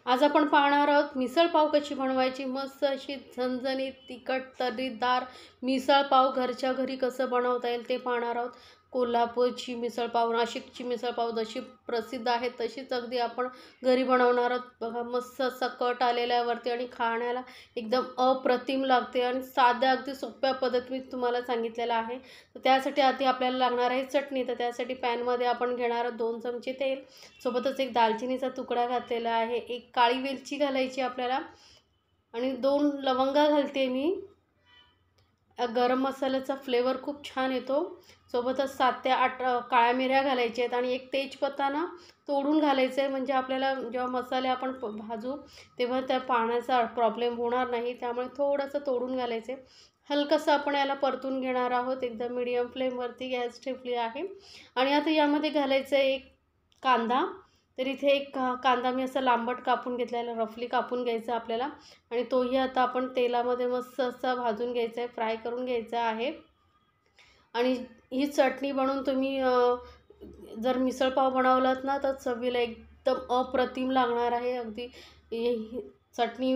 आज आपण पाहणार आहोत मिसळ पाव कशी बनवायची। मस्त अशी झणझणीत तिखट तर्रीदार मिसळ पाव घरच्या घरी कसं बनवता येईल ते पाहणार आहोत। कोल्हापूरची मिसळ पाव, नाशिकची मिसळ पाव जशी प्रसिद्ध आहे तशीच अगदी आपण घरी बनवणार आहोत। बघा मस्त असा कट आलेला आहे वरती आणि खाण्याला एकदम अप्रतिम लागते आणि साध्या अगदी सोप्या पद्धतीने तुम्हाला सांगितलेलं आहे। तर त्यासाठी आधी आपल्याला लागणार आहे चटणी। तर त्यासाठी पॅनमध्ये आपण घेणार आहोत 2 चमचे तेल, सोबतच एक दालचिनीचा तुकडा घातलेला आहे, एक काळी वेलची घालायची आपल्याला आणि 2 लवंगा घालते मी। गरम मसाल्याचा फ्लेवर खूप छान येतो। सोबतच 7 ते 8 काळ्या मिऱ्या घालायच्या आहेत आणि एक तेजपत्ता ना तोडून घालायचं आहे, म्हणजे आपल्याला जेव्हा मसाले आपण भाजू तेव्हा त्या पाण्याचा प्रॉब्लेम होणार नाही, त्यामुळे थोडंसं तोडून घालायचं आहे। हलकंसं आपण याला परतून घेणार आहोत, एकदम मीडियम फ्लेमवरती गॅस ठेवली आहे। आणि आता यामध्ये घालायचं आहे एक कांदा। तर इथे एक कांदा मी असा लांबट कापून घेतलेला, रफली कापून घ्यायचा आपल्याला आणि तोही आता आपण तेलामध्ये मस्त असा भाजून घ्यायचा आहे, फ्राय करून घ्यायचा आहे। आणि ही चटणी बनवून तुम्ही जर मिसळ पाव बनवलात ना तर चवीला एकदम अप्रतिम लागणार आहे। अगदी ही चटणी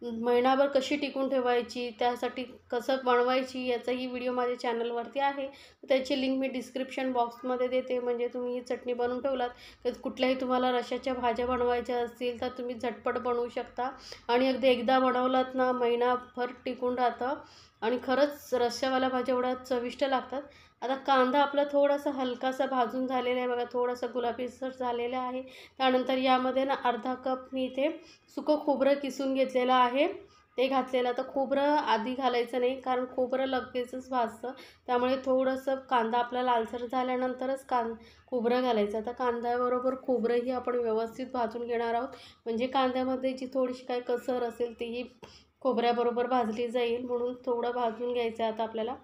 महिनाभर कशी टिकून ठेवायची, त्यासाठी कसं बनवायची याचाही व्हिडिओ माझ्या चॅनलवरती आहे। त्याची लिंक मी डिस्क्रिप्शन बॉक्समध्ये देते, म्हणजे तुम्ही ही चटणी बनवून ठेवलात तर कुठल्याही तुम्हाला रश्श्याच्या भाज्या बनवायच्या असतील तर तुम्ही झटपट बनवू शकता आणि अगदी एकदा बनवलात ना महिनाभर टिकून राहतं आणि खरंच रश्श्यावाल्या भाज्या एवढ्या चविष्ट लागतात। आता कांदा आपला थोडासा हलकासा भाजून झालेला आहे बघा, थोडासा गुलाबीसर झालेला आहे। त्यानंतर यामध्ये ना अर्धा कप मी इथे सुकं खोबरं किसून घेतलेलं आहे, ते घातलेलं। तर खोबरं आधी घालायचं नाही, कारण खोबरं लगेचच भाजतं, त्यामुळे थोडंसं कांदा आपला लालसर झाल्यानंतरच खोबरं घालायचं। आता कांद्याबरोबर खोबरंही आपण व्यवस्थित भाजून घेणार आहोत, म्हणजे कांद्यामध्ये जी थोडीशी काय कसर असेल तीही खोबऱ्याबरोबर भाजली जाईल, म्हणून थोडं भाजून घ्यायचं आहे आता आपल्याला।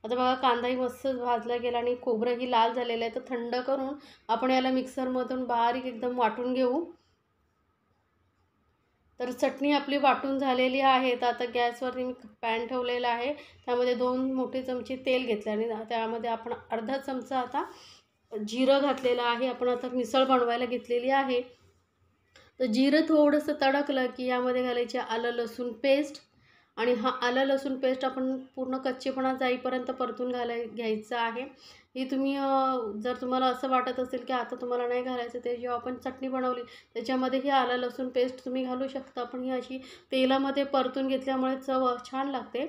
आता बघा कांदाही मस्त भाजला गेला आणि खोबरंही लाल झालेलं आहे। तर थंड करून आपण याला मिक्सरमधून बारीक एकदम वाटून घेऊ। तर चटणी आपली वाटून झालेली आहे। तर आता गॅसवरती मी पॅन ठेवलेला आहे, त्यामध्ये 2 मोठे चमचे तेल घेतले आणि त्यामध्ये आपण अर्धा चमचा आता जिरं घातलेलं आहे। आपण आता मिसळ बनवायला घेतलेली आहे। तर जिरं थोडंसं तडकलं की यामध्ये घालायचे आलं लसूण पेस्ट आणि हा आलं लसूण पेस्ट आपण पूर्ण कच्चेपणा जाईपर्यंत परतून घ्यायचं आहे। ही तुम्ही जर तुम्हाला असं वाटत असेल की आता तुम्हाला नाही घालायचं, ते जेव्हा आपण चटणी बनवली त्याच्यामध्ये ही आलं लसूण पेस्ट तुम्ही घालू शकता, पण ही अशी तेलामध्ये परतून घेतल्यामुळे चव छान लागते।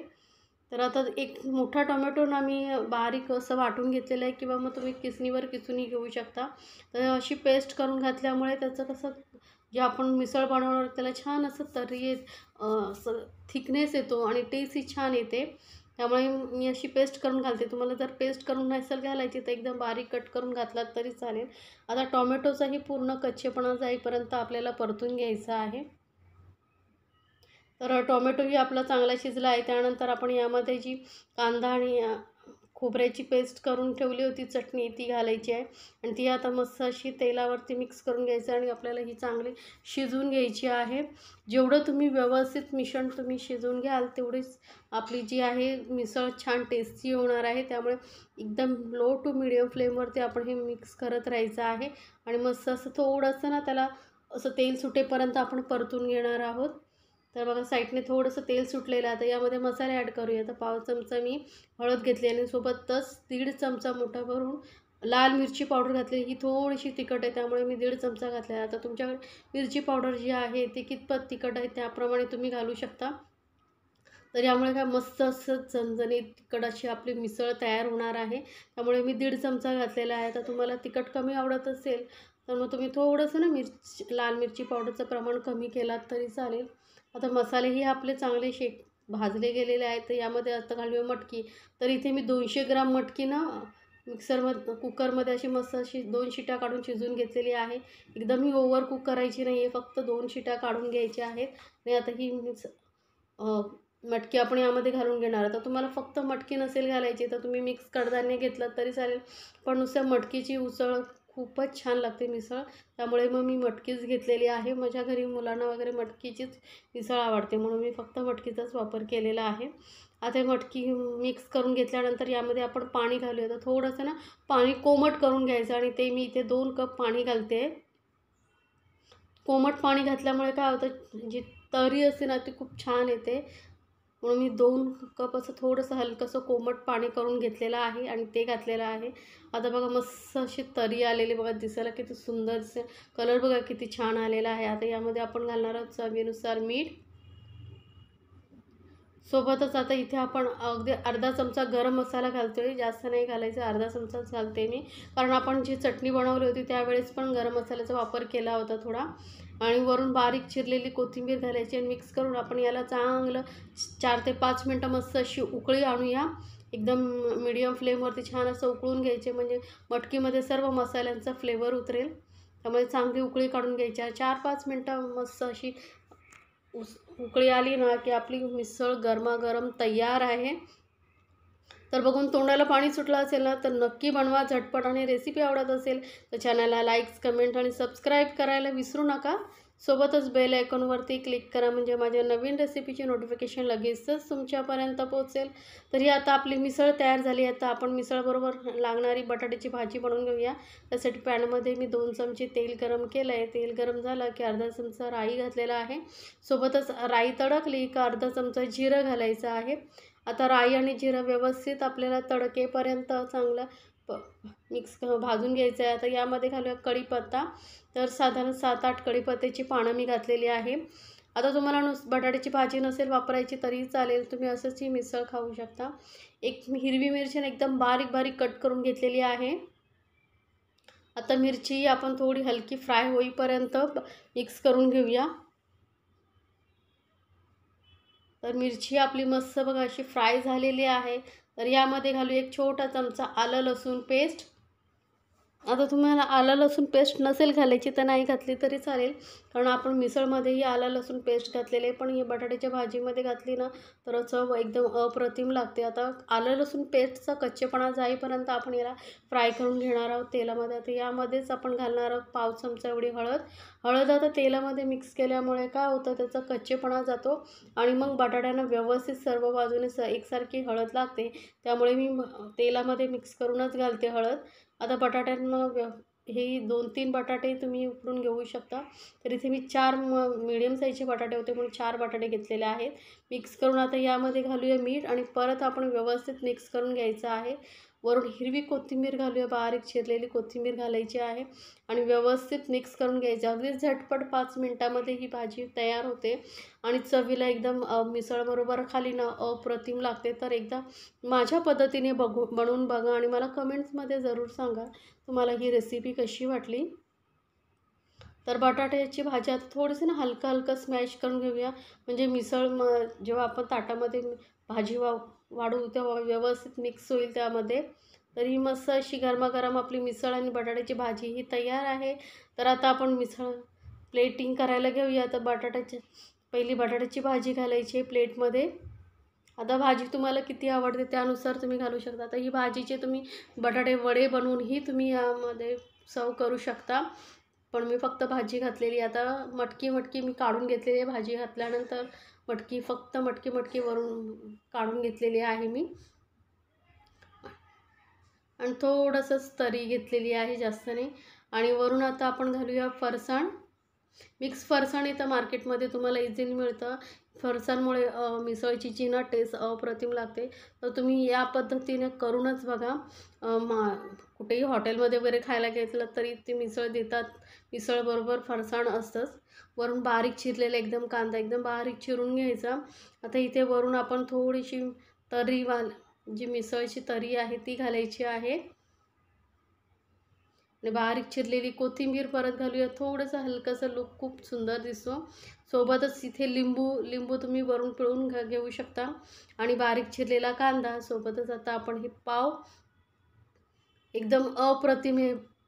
तर आता एक मोठा टोमॅटो ना मी बारीक असं वाटून घेतलेलं आहे, किंवा मग तुम्ही किसणीवर किसूनही घेऊ शकता। तर अशी पेस्ट करून घातल्यामुळे त्याचं कसं जे आपण मिसळ बनवणार त्याला छान असं तर्री असं थिकनेस येतो आणि टेस्टही छान येते, त्यामुळे मी अशी पेस्ट करून घालते। तुम्हाला जर पेस्ट करून नसेल घालायची तर एकदम बारीक कट करून घातलात तरी चालेल। आता टोमॅटोचाही पूर्ण कच्चेपणा जाईपर्यंत आपल्याला परतून घ्यायचा आहे। तर टोमॅटोही आपला चांगला शिजला आहे। त्यानंतर आपण यामध्ये जी कांदा आणि खोबऱ्याची पेस्ट करून ठेवली होती चटणी ती घालायची आहे आणि ती आता मस्त अशी तेलावरती मिक्स करून घ्यायचं आणि आपल्याला ही चांगली शिजवून घ्यायची आहे। जेवढं तुम्ही व्यवस्थित मिश्रण तुम्ही शिजवून घ्याल तेवढीच आपली जी आहे मिसळ छान टेस्टी होणार आहे। त्यामुळे एकदम लो टू मीडियम फ्लेमवरती आपण हे मिक्स करत राहायचं आहे आणि मस्त असं थोडंसं ना त्याला असं तेल सुटेपर्यंत आपण परतून घेणार आहोत। तर बघा साईडने थोडंसं तेल सुटलेलं आहे। आता यामध्ये मसाले ॲड करूया। तर पाव चमचा मी हळद घेतली आणि सोबतच 1.5 चमचा मोठा भरून लाल मिरची पावडर घातली, ही थोडीशी तिखट आहे त्यामुळे मी 1.5 चमचा घातला आहे। आता तुमच्याकडे मिरची पावडर जी आहे ती कितपत तिखट आहे त्याप्रमाणे तुम्ही घालू शकता। तर यामुळे काय मस्त असं झणझणीत तिखट अशी आपली मिसळ तयार होणार आहे, त्यामुळे मी 1.5 चमचा घातलेला आहे। तर तुम्हाला तिखट कमी आवडत असेल तर मग तुम्ही थोडंसं ना लाल मिरची पावडरचं प्रमाण कमी केलात तरी चालेल। आता मसालेही आपले चांगले भाजले गेलेले आहेत। तर यामध्ये आता घालूया मटकी। तर इथे मी 200 ग्राम मटकी ना कुकरमध्ये अशी मस्त अशी 2 शिट्या काढून शिजवून घेतलेली आहे। एकदम ही ओव्हर कुक करायची नाही आहे, फक्त 2 शिट्या काढून घ्यायच्या आहेत। आणि आता ही मटकी आपण यामध्ये घालून घेणार। आता तुम्हाला फक्त मटकी नसेल घालायची तर तुम्ही मिक्स कडधान्य घेतलं तरी चालेल, पण नुसत्या मटकीची उसळ खूपच छान लागते मिसळ, त्यामुळे मग मी मटकीच घेतलेली आहे। माझ्या घरी मुलांना वगैरे मटकीचीच मिसळ आवडते, म्हणून मी फक्त मटकीचाच वापर केलेला आहे। आता मटकी मिक्स करून घेतल्यानंतर यामध्ये आपण पाणी घालूया। तर थोडंसं ना पाणी कोमट करून घ्यायचं आणि ते मी इथे 2 कप पाणी घालते। कोमट पाणी घातल्यामुळे काय होतं, जी तर्री असते ना ती खूप छान येते. म्हणून मी 2 कप असं थोडंसं हलकंसं कोमट पाणी करून घेतलेलं आहे आणि ते घातलेलं आहे. आता बघा मस्त अशी तर्री आलेली बघा, दिसायला किती सुंदर दिसते. कलर बघा किती छान आलेला आहे. आता यामध्ये आपण घालणार आहोत चवीनुसार मीठ. सोबतच आता इथे आपण अगदी अर्धा चमचा गरम मसाला घालतोय. जास्त नाही घालायचा, अर्धा चमचाच घालते मी. कारण आपण जी चटणी बनवली होती त्यावेळेस पण गरम मसाल्याचा वापर केला होता थोडा. आणि वरून बारीक चिरलेली कोथिंबीर घालायची आणि मिक्स करून आपण याला चांगलं 4 ते 5 मिनटं मस्त अशी उकळी आणूया. एकदम मीडियम फ्लेमवरती छान असं उकळून घ्यायचे, म्हणजे मटकीमध्ये सर्व मसाल्यांचा फ्लेवर उतरेल. त्यामुळे चांगली उकळी काढून घ्यायची. 4-5 मिनटं मस्त अशी उकळी आली ना की आपली मिसळ गरमागरम तयार आहे. तर बघून तोंडाला पाणी सुटलं असेल ना तर नक्की बनवा झटपट. आणि रेसिपी आवडत असेल तर चॅनलला लाईक्स, कमेंट आणि सबस्क्राईब करायला विसरू नका. सोबतच बेल आयकॉनवरती क्लिक करा, म्हणजे माझ्या नवीन रेसिपीची नोटिफिकेशन लगेचच तुमच्यापर्यंत पोहोचेल. तरी आता आपली मिसळ तयार झाली. आता आपण मिसळबरोबर लागणारी बटाट्याची भाजी बनवून घेऊया. त्यासाठी पॅनमध्ये मी 2 चमचे तेल गरम केलं आहे. तेल गरम झालं की अर्धा चमचा राई घातलेला आहे. सोबतच राई तडकली का अर्धा चमचा जिरं घालायचं आहे. आता राई आणि जिरं व्यवस्थित आपल्याला तडकेपर्यंत चांगलं मिक्स भाजून घ्यायचं आहे. आता यामध्ये घालूया कढीपत्ता. तर साधारण 7-8 कढीपत्त्याची पानं मी घातलेली आहे. आता तुम्हाला बटाट्याची भाजी नसेल वापरायची तरी चालेल, तुम्ही असंच ही मिसळ खाऊ शकता. एक हिरवी मिरची एकदम बारीक बारीक कट करून घेतलेली आहे. आता मिरची आपण थोडी हलकी फ्राय होईपर्यंत मिक्स करून घेऊया. तर मिरची आपली मस्त बघा अशी फ्राय झालेली आहे. तर यामध्ये घालू 1 छोटा चमचा आलं लसूण पेस्ट. आता तुम्हाला आलं लसूण पेस्ट नसेल घालायची तर नाही घातली तरी चालेल, कारण आपण मिसळमध्येही आलं लसूण पेस्ट घातलेले आहे. पण ही बटाट्याच्या भाजीमध्ये घातली ना तर चव एकदम अप्रतिम लागते. आता आलं लसूण पेस्टचा कच्चेपणा जाईपर्यंत आपण याला फ्राय करून घेणार आहोत तेलामध्ये. आता यामध्येच आपण घालणार आहोत पाव चमचा एवढी हळद. आता तेलामध्ये मिक्स केल्यामुळे काय होतं, त्याचा कच्चेपणा जातो आणि मग बटाट्यांना व्यवस्थित सर्व बाजूने एकसारखी हळद लागते. त्यामुळे मी तेलामध्ये मिक्स करूनच घालते हळद. आता बटाट्यांना हे 2-3 बटाटे तुम्ही उकडून घेऊ शकता. तर इथे मी 4 मीडियम साईजचे बटाटे होते म्हणून 4 बटाटे घेतलेले आहेत. मिक्स करून आता यामध्ये घालूया मीठ आणि परत आपण व्यवस्थित मिक्स करून घ्यायचं आहे. वरून हिरवी कोथिंबीर घालूया, बारीक चिरलेली कोथिंबीर घालायची आहे आणि व्यवस्थित मिक्स करून घ्यायचं. अगदी झटपट 5 मिनटामध्ये ही भाजी तयार होते आणि चवीला एकदम मिसळबरोबर खाली ना अप्रतिम लागते. तर एकदा माझ्या पद्धतीने बनवून बघा आणि मला कमेंट्समध्ये ज़रूर सांगा तुम्हाला ही रेसिपी कशी वाटली. तर बटाट्याची भाजी आता थोडीशी ना हलकं स्मॅश करून घेऊया, म्हणजे मिसळ जेव्हा आपण ताटामध्ये भाजी वाढू तेव्हा व्यवस्थित मिक्स होईल त्यामध्ये. तर ही मस्त अशी गरमागरम आपली मिसळ आणि बटाट्याची भाजी ही तयार आहे. तर आता आपण मिसळ प्लेटिंग करायला घेऊया. तर पहिली बटाट्याची भाजी घालायची आहे प्लेटमध्ये. आता भाजी तुम्हाला किती आवडते त्यानुसार तुम्ही घालू शकता. आता ही भाजीचे तुम्ही बटाटे वडे बनवूनही तुम्ही यामध्ये सर्व करू शकता. पण मी फक्त भाजी घातलेली. आता मटकी मी काढून घेतलेली आहे. भाजी घातल्यानंतर फक्त मटकी वरून काढून घेतलेली आहे मी आणि थोडंसंच तरी घेतलेली आहे, जास्त नाही. आणि वरून आता आपण घालूया फरसाण. मिक्स फरसाण इथं मार्केटमध्ये तुम्हाला इझिली मिळतं. फरसाणमुळे मिसळची जी ना टेस्ट अप्रतिम लागते. तर तुम्ही या पद्धतीने करूनच बघा. कुठेही हॉटेलमध्ये वगैरे खायला घेतलं तरी ते मिसळ देतात. मिसळबरोबर फरसाण असतंच. वरून बारीक चिरलेला एकदम कांदा एकदम बारीक चिरून घ्यायचा. आता इथे वरून आपण थोडीशी जी मिसळची तरी आहे ती घालायची आहे आणि बारीक चिरलेली कोथिंबीर परत घालूया. थोडंसं हलकंसं लुक खूप सुंदर दिसतो. सोबतच इथे लिंबू तुम्ही वरून पिळून घेऊ शकता आणि बारीक चिरलेला कांदा. सोबतच आता आपण हे पाव एकदम अप्रतिम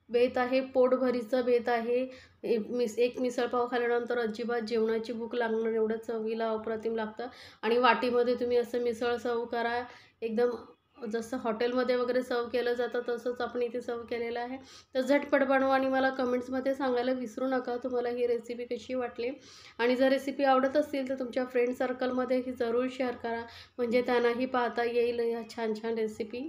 बेत आहे, पोटभरीचं बेत आहे. एक मिसळपाव खाल्ल्यानंतर अजिबात जेवणाची भूक लागणार एवढं चवीला अप्रतिम लागतं. आणि वाटीमध्ये तुम्ही असं मिसळ सर्व करा. एकदम जसं हॉटेलमध्ये वगैरे सर्व केलं जातं तसंच आपण इथे सर्व केलेलं आहे. तर झटपट बनवा आणि मला कमेंट्समध्ये सांगायला विसरू नका तुम्हाला ही रेसिपी कशी वाटली. आणि जर रेसिपी आवडत असतील तर तुमच्या फ्रेंड सर्कलमध्ये ही जरूर शेअर करा, म्हणजे त्यांनाही पाहता येईल या छान छान रेसिपी.